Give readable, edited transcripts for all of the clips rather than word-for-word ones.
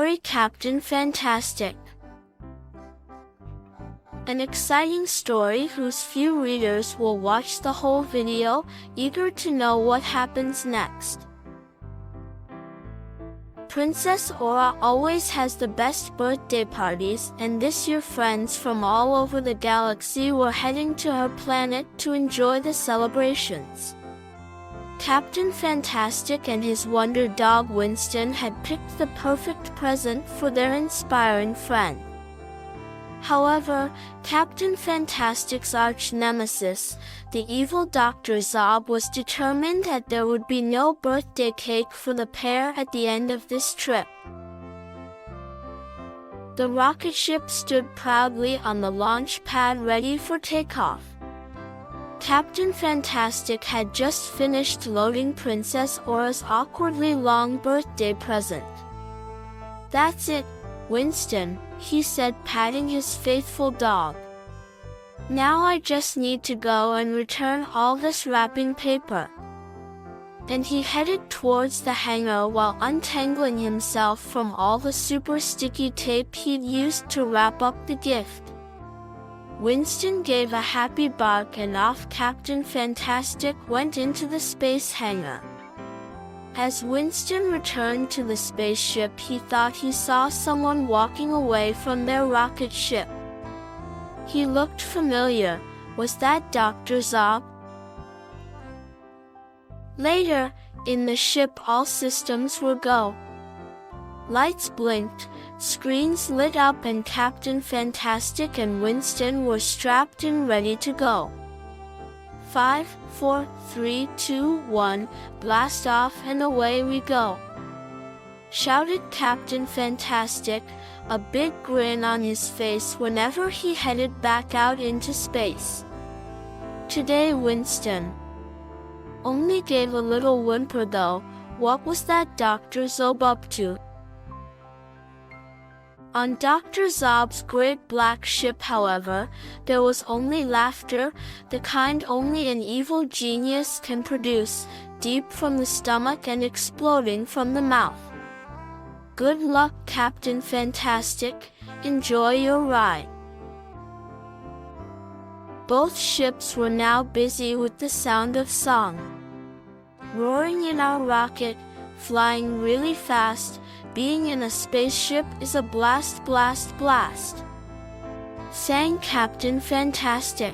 Very Captain Fantastic. An exciting story whose few readers will watch the whole video, eager to know what happens next. Princess Aura always has the best birthday parties, and this year friends from all over the galaxy were heading to her planet to enjoy the celebrations. Captain Fantastic and his wonder dog Winston had picked the perfect present for their inspiring friend. However, Captain Fantastic's arch-nemesis, the evil Dr. Zob, was determined that there would be no birthday cake for the pair at the end of this trip. The rocket ship stood proudly on the launch pad ready for takeoff. Captain Fantastic had just finished loading Princess Aura's awkwardly long birthday present. "That's it, Winston," he said, patting his faithful dog. "Now I just need to go and return all this wrapping paper." And he headed towards the hangar while untangling himself from all the super sticky tape he'd used to wrap up the gift. Winston gave a happy bark and off Captain Fantastic went into the space hangar. As Winston returned to the spaceship, he thought he saw someone walking away from their rocket ship. He looked familiar. Was that Dr. Zob? Later, in the ship, all systems were go. Lights blinked, screens lit up, and Captain Fantastic and Winston were strapped and ready to go. 5, 4, 3, 2, 1, blast off and away we go, shouted Captain Fantastic, a big grin on his face whenever he headed back out into space. Today Winston only gave a little whimper though. What was that Dr. Zob up to? On Dr. Zob's great black ship, however, there was only laughter, the kind only an evil genius can produce, deep from the stomach and exploding from the mouth. Good luck, Captain Fantastic. Enjoy your ride. Both ships were now busy with the sound of song. Roaring in our rocket, flying really fast, being in a spaceship is a blast, blast, blast, sang Captain Fantastic.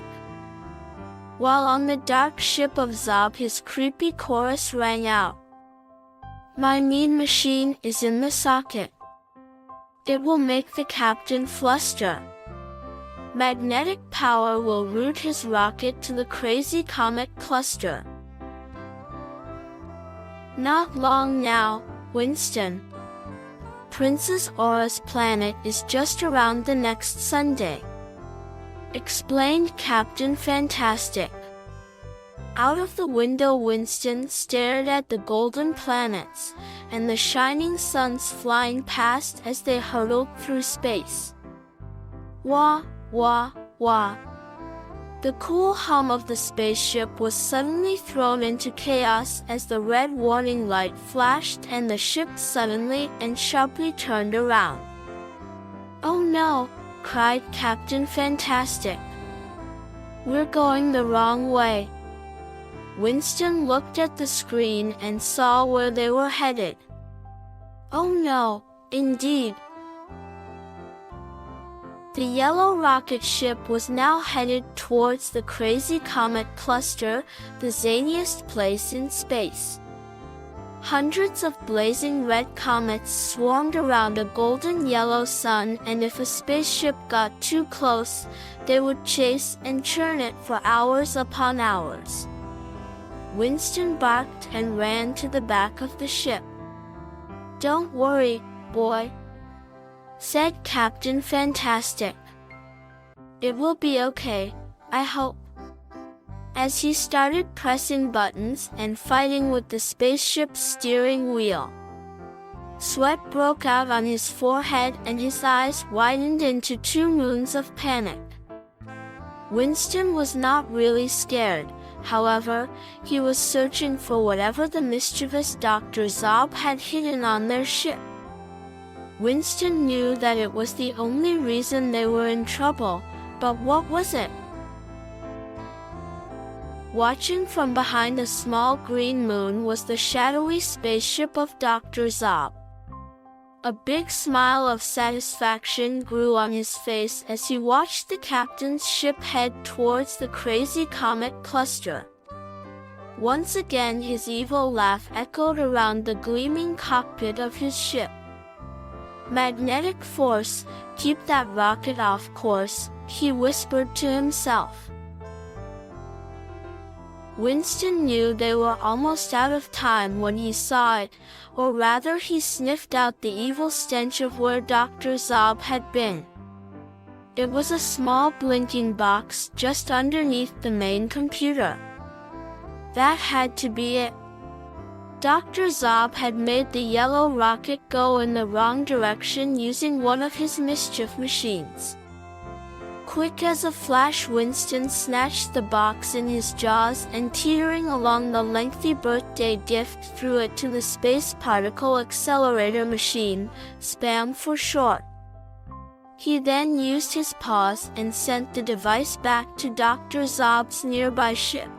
While on the dark ship of Zob, his creepy chorus rang out. "My mean machine is in the socket. It will make the captain fluster. Magnetic power will root his rocket to the crazy comet cluster." Not long now, Winston. Princess Aura's planet is just around the next Sunday, explained Captain Fantastic. Out of the window, Winston stared at the golden planets and the shining suns flying past as they hurtled through space. Wah, wah, wah. The cool hum of the spaceship was suddenly thrown into chaos as the red warning light flashed and the ship suddenly and sharply turned around. "Oh no!" cried Captain Fantastic. "We're going the wrong way." Winston looked at the screen and saw where they were headed. Oh no, indeed. The yellow rocket ship was now headed towards the crazy comet cluster, the zaniest place in space. Hundreds of blazing red comets swarmed around a golden yellow sun, and if a spaceship got too close, they would chase and churn it for hours upon hours. Winston barked and ran to the back of the ship. "Don't worry, boy," said Captain Fantastic. "It will be okay, I hope." As he started pressing buttons and fighting with the spaceship's steering wheel, sweat broke out on his forehead and his eyes widened into 2 moons of panic. Winston was not really scared. However, he was searching for whatever the mischievous Dr. Zob had hidden on their ship. Winston knew that it was the only reason they were in trouble, but what was it? Watching from behind a small green moon was the shadowy spaceship of Dr. Zob. A big smile of satisfaction grew on his face as he watched the captain's ship head towards the crazy comet cluster. Once again his evil laugh echoed around the gleaming cockpit of his ship. "Magnetic force, keep that rocket off course," he whispered to himself. Winston knew they were almost out of time when he saw it, or rather he sniffed out the evil stench of where Dr. Zob had been. It was a small blinking box just underneath the main computer. That had to be it. Dr. Zob had made the yellow rocket go in the wrong direction using one of his mischief machines. Quick as a flash, Winston snatched the box in his jaws and, teetering along the lengthy birthday gift, threw it to the Space Particle Accelerator machine, SPAM for short. He then used his paws and sent the device back to Dr. Zob's nearby ship.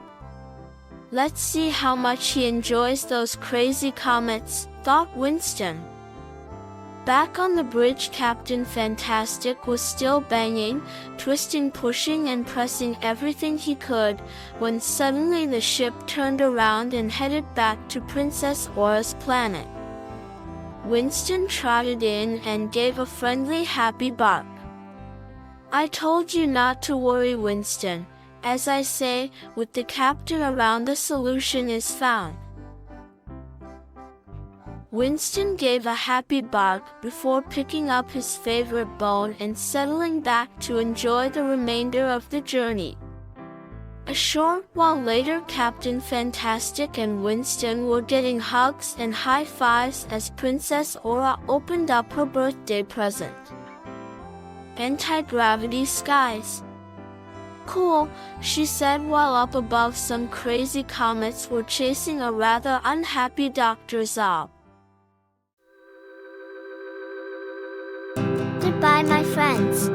"Let's see how much he enjoys those crazy comets," thought Winston. Back on the bridge, Captain Fantastic was still banging, twisting, pushing, and pressing everything he could, when suddenly the ship turned around and headed back to Princess Aura's planet. Winston trotted in and gave a friendly, happy bark. "I told you not to worry, Winston. As I say, with the captain around, the solution is found." Winston gave a happy bark before picking up his favorite bone and settling back to enjoy the remainder of the journey. A short while later, Captain Fantastic and Winston were getting hugs and high fives as Princess Aura opened up her birthday present. "Anti-gravity skies. Cool," she said while up above some crazy comets were chasing a rather unhappy Dr. Zob. Goodbye, my friends.